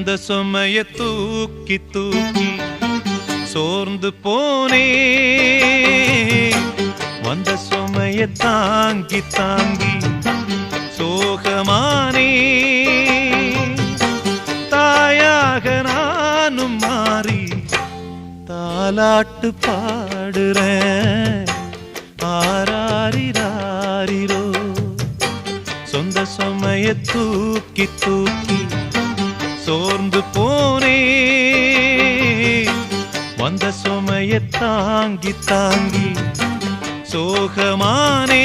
இந்த சுமைய தூக்கி தூக்கி சோர்ந்து போனே, வந்த சுமைய தாங்கி தாங்கி சோகமானே. தாயாக நானும் மாறி தாலாட்டு பாடுறேன். ஆராரிராரிரோ சொந்த சுமைய தூக்கி தூக்கி சோர்ந்து போனே, வந்த சுமைய தாங்கி தாங்கி சோகமானே.